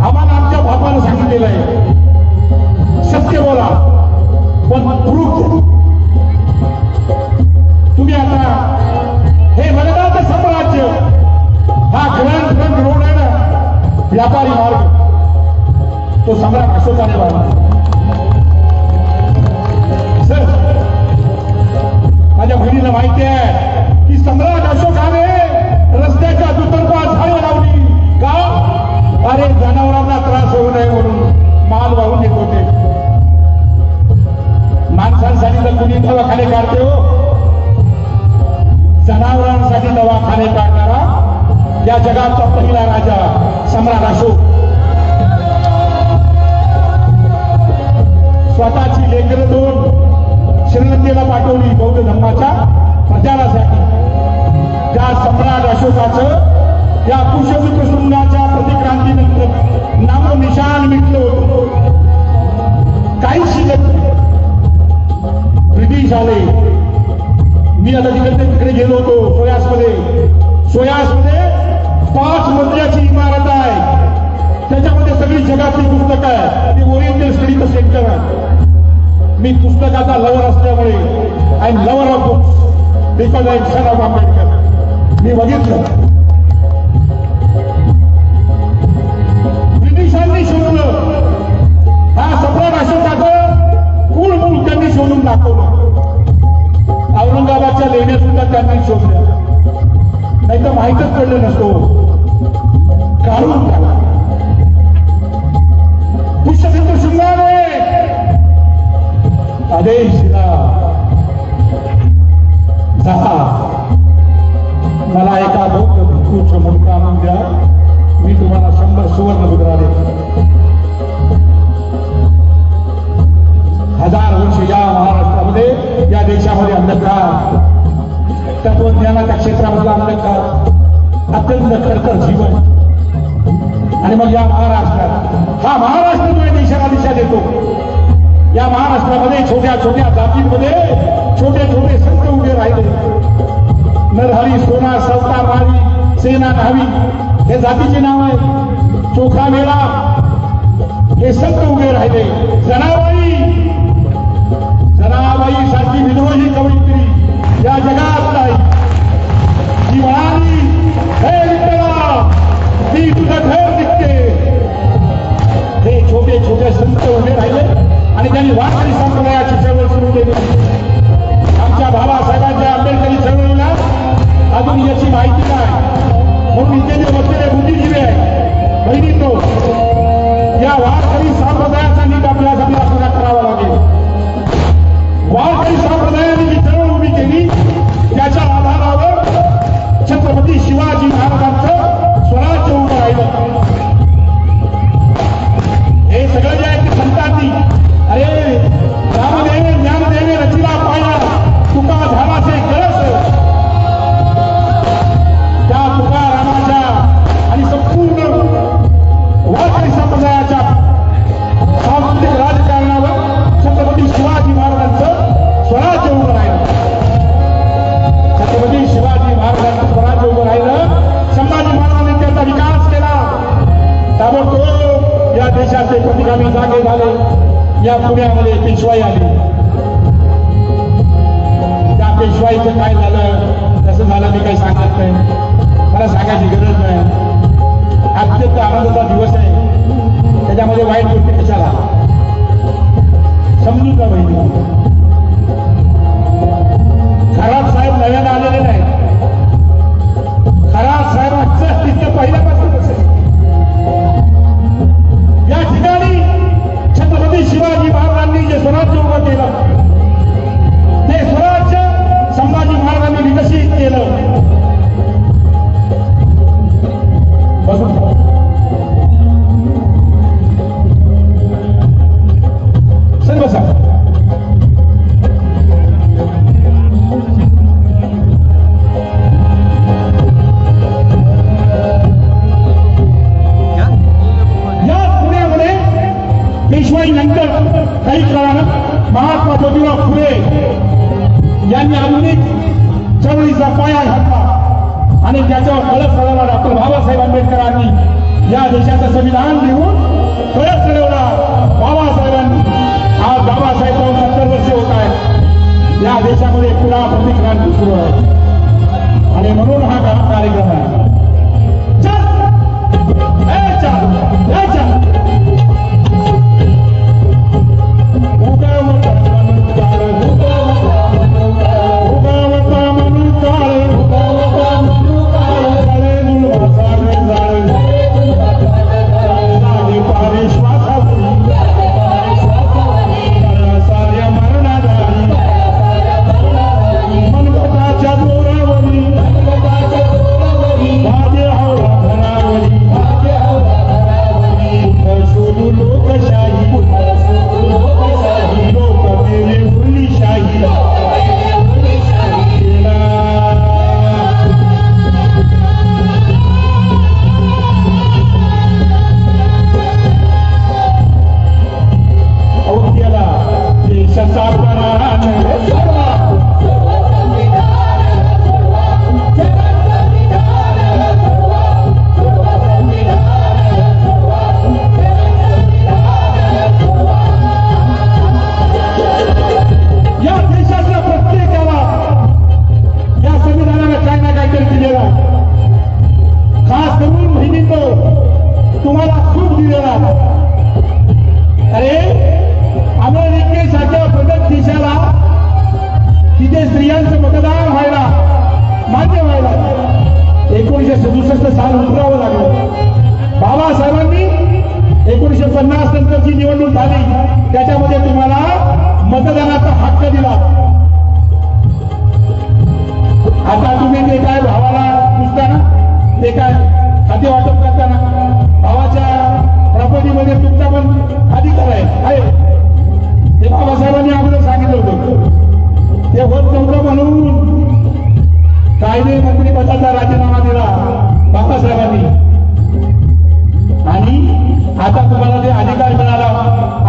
आम्हाला आमच्या बापानं सांगितलेलं आहे, सत्य बोला पण प्रूफ द्या. तुम्ही आता हे मगधाचं साम्राज्य, हा ग्रँड ट्रंक रोड आहे ना, व्यापारी मार्ग, तो सम्राट अशोकाने बांधला. सर, माझ्या बहिणीला माहिती आहे की सम्राट अशोकाने रस्त्याच्या दुतर्फा झाडे लावली. का? अरे जनावरांना त्रास होऊ नये म्हणून माल वाहून येत होते. माणसांसाठी तर कुणी दवाखाने काढते हो, जनावरांसाठी दवाखाने काढणारा या जगाचा पहिला राजा सम्राट अशोक. स्वतःची लेकरं 2 श्रीलंकेला पाठवली बौद्ध धर्माच्या प्रचारासाठी. त्या सम्राट अशोकाचं या कुशमित्र शृंगाच्या प्रतिक्रांतीनंतर नामो निशान मिटलं होतं. काही शिल्लक ब्रिटिश आले. मी आता तिकडे गेलो होतो सोयासमध्ये. सोयासमध्ये 5 मजल्याची इमारत आहे. त्याच्यामध्ये सगळी जगातली पुस्तकं आहे. ते ओरिएंटल स्टडीचं सेंटर आहे. मी पुस्तकाचा लवर असल्यामुळे I am lover of books because I am son of Ambedkar. मी बघितलं ब्रिटिशांनी शोधलं, हा सम्राट अशोकाचं मूळ त्यांनी शोधून दाखवलं. औरंगाबादच्या लेण्या सुद्धा त्यांनी शोधल्या, नाही तर माहीतच पडलं नसतो. काढून टाकला पुष्यमित्र शृंगाने आदेश दिला, जा मला एका बौद्ध भिक्खूचं मुंडका आणून द्या, मी तुम्हाला 100 सुवर्ण मुद्रा देतो. 1000 वर्ष या महाराष्ट्रामध्ये, या देशामध्ये अंधकार, तत्वज्ञानाच्या क्षेत्रामधला अंधकार, अत्यंत खडतर जीवन. आणि मग या महाराष्ट्रात, हा महाराष्ट्र जो देशाला दिशा देतो, या महाराष्ट्रामध्ये छोट्या छोट्या जातींमध्ये छोटे छोटे संत उभे राहिले. नरहरी, सोना, सवता, माळी, सेना, न्हावी हे जातीचे नाव आहे. चोखा मेळा हे संत उभे राहिले. जनाबाई सारखी विद्रोही कवयित्री या जगात नाही. ती म्हणाली, हे विठ्ठला, ती तुझं घर दिसते. हे छोटे छोटे संत उभे राहिले आणि त्यांनी वारकरी संप्रदायाची चळवळ सुरू केली. आमच्या बाबासाहेबांच्या आंबेडकरी चळवळीला अजून याची माहिती नाही, म्हणून इथे जे बसलेले बुद्धिजीवी आहे बहिणींनो, या वारकरी संप्रदायाचा नीट आपल्यासाठी अभ्यास करावा लागेल. वारकरी संप्रदायाने जी चळवळ उभी केली, त्याच्या आधारावर छत्रपती शिवाजी महाराजांचं स्वराज्य उभं राहिलं. हे सगळं जे आहे ते संतांनी, अरे रामदेवे ज्ञानदेवे रचिला पाया, तुका धामाचे कळस. त्या तुका रामाच्या आणि संपूर्ण वारकरी संप्रदायाच्या या पुण्यामध्ये पेशवाई आली. त्या पेशवाईचं काय झालं कसं झालं मी काही सांगत नाही, मला सांगायची गरज नाही. अत्यंत आनंदाचा दिवस आहे, त्याच्यामध्ये वाईट गोष्टी कशाला समजून का बहिणी. खराब साहेब नव्याने आलेले नाही, खराब साहेबांचं तिथं पहिल्यापासूनच आहे. या ठिकाणी छत्रपती शिवाजी महाराजांनी जे स्वराज्य उभं केलं, ते स्वराज्य संभाजी महाराजांनी विकसित केलं. सर बसा. पेशवाई नंतर काही काळानं महात्मा ज्योतिराव फुले यांनी आधुनिक चळवळीचा पाया घातला आणि त्याच्यावर कळस चढवला. डॉक्टर बाबासाहेब आंबेडकरांनी या देशाचं संविधान लिहून कळस चढवला. बाबासाहेबांनी आज बाबासाहेब 70 वर्षे होत आहेत. या देशामध्ये पुन्हा प्रतिक्रांती सुरू आहे आणि म्हणून हा कार्यक्रम आहे. त्याच्यामध्ये तुम्हाला मतदानाचा हक्क दिला. आता तुम्ही ते काय भावाला पुसताना, ते काय खाते वाटप करताना भावाच्या प्रॉपर्टीमध्ये तुमचा पण अधिकार आहे. ते बाबासाहेबांनी अगोदर सांगितलं होतं. ते होत नव्हतं म्हणून कायदे मंत्रिपदाचा राजीनामा दिला बाबासाहेबांनी आणि आता तुम्हाला ते अधिकार मिळाला.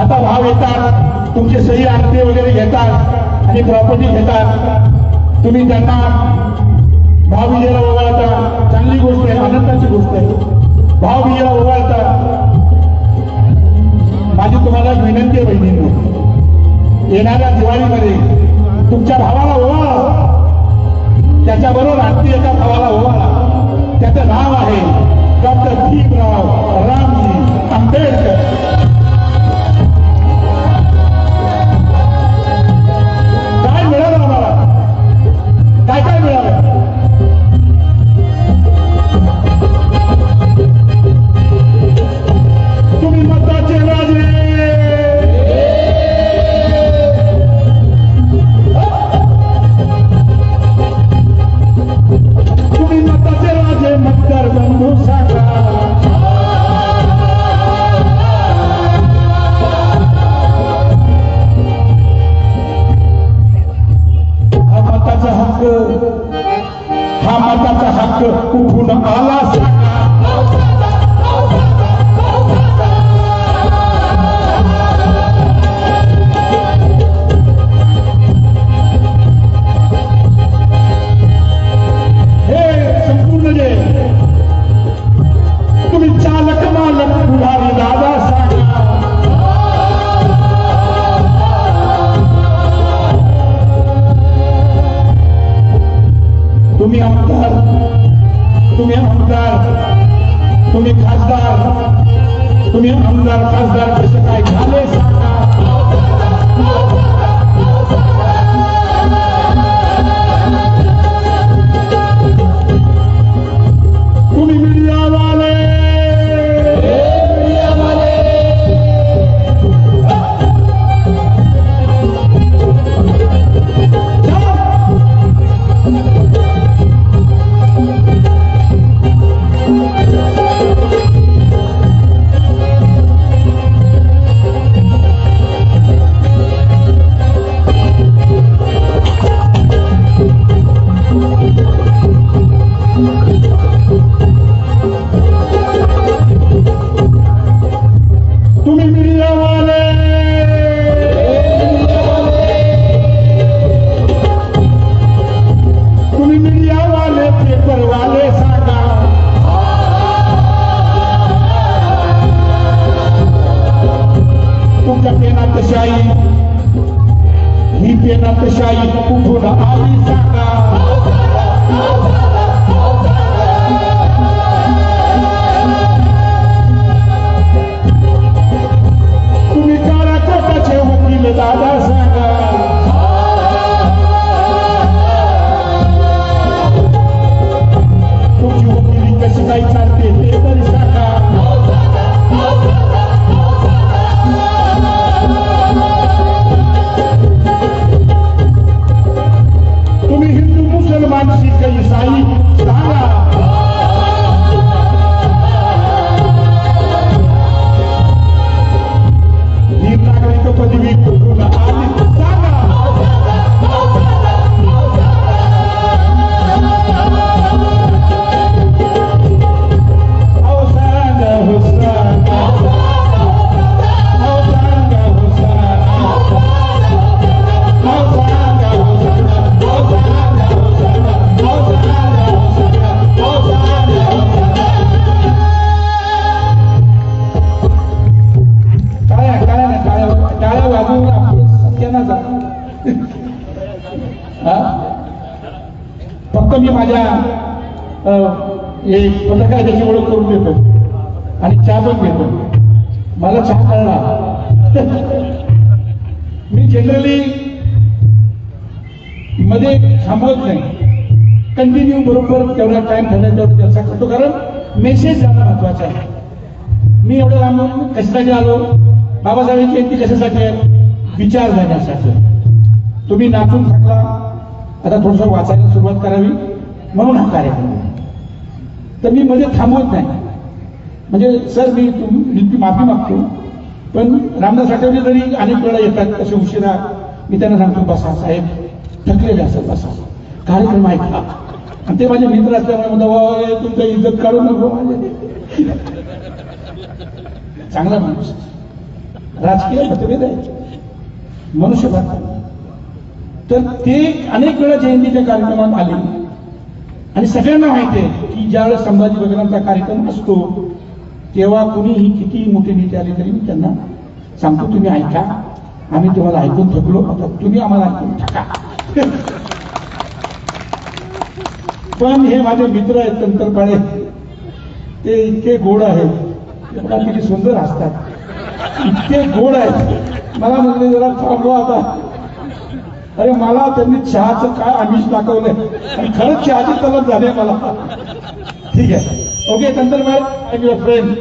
आता भाव येतात, तुमचे सही अंगठे वगैरे घेतात आणि प्रॉपर्टी घेतात. तुम्ही त्यांना भाव विजेला ओवाळता. चांगली गोष्ट आहे, आनंदाची गोष्ट आहे. भाव विजेला ओवाळता. माझी तुम्हाला विनंती आहे बहिणींनो, येणाऱ्या दिवाळीमध्ये तुमच्या भावाला ओवाळा. त्याच्याबरोबर आणखी एका भावाला ओवाळा. त्याचं नाव आहे डॉक्टर भीमराव रामजी आंबेडकर. काय मिळालं आम्हाला? काय काय मिळालं? तुम्ही मताचे राजे, तुम्ही मताचे राजे, मतदार बंधू साखा. तुमच्या पेनात शाई ही पेनात शाई कुठून आली सांगा तुम्ही काळा कोटाचे वकील दादा सांगा तुमची वकिली कशी काही चालते ते तरी सांगा तुम्ही हिंदू मुसलमान शीख ईसाई सांगा ही नागरिक पदवी कुठून आली सांगा अहो सांगा हो सांगा अहो सांगा हो सांगा अहो सांगा हो सांगा अहो सांगा हो सांगा अहो सांगा हो सांगा अहो सांगा हो सांगा टाळ्या वाजवून आपण सत्याना जा फक्त मी माझ्या एक पत्रकाराची ओळख करून देतो आणि चहा पण घेतो मला चहा कळला मी जनरली मध्ये थांबवत नाही कंटिन्यू बरोबर तेवढा टाइम ठरला तेवढा चर्चा करतो कारण मेसेज जाणं महत्वाचा आहे मी एवढं लांबून कशासाठी आलो बाबासाहेबांची जयंती कशासाठी आहे विचार जाण्यासाठी तुम्ही नाचून थकला आता थोडंसं वाचायला सुरुवात करावी म्हणून हा कार्यक्रम आहे. तर मी मध्ये थांबवत नाही म्हणजे सर मी माफी मागतो पण रामदास आठवले जरी अनेक वेळा येतात तसे उशिरा मी त्यांना सांगतो बसा साहेब थकलेले असतात बसा कार्यक्रम ऐका आणि ते माझे मित्र असल्यामुळे तुमचं इज्जत काढू नको माझे चांगला माणूस राजकीय मतभेद आहे मनुष्यभात तर ते अनेक वेळा जयंतीच्या कार्यक्रमात आले आणि सगळ्यांना माहिती आहे की ज्यावेळेस संभाजी वगैरेंचा कार्यक्रम असतो तेव्हा कुणीही किती मोठे नेते आले तरी मी त्यांना सांगतो तुम्ही ऐका आम्ही तुम्हाला ऐकून थकलो आता तुम्ही आम्हाला ऐकून थका पण हे माझे मित्र आहेत तंत्रपाळे ते इतके गोड आहेत किती सुंदर असतात इतके गोड आहेत मला म्हटले जरा थांबवा आता अरे मला त्यांनी चहाचं काय आमिष दाखवलंय आणि खरंच चहाची तलब झाली मला ठीक आहे okay Tantrapale I am your friend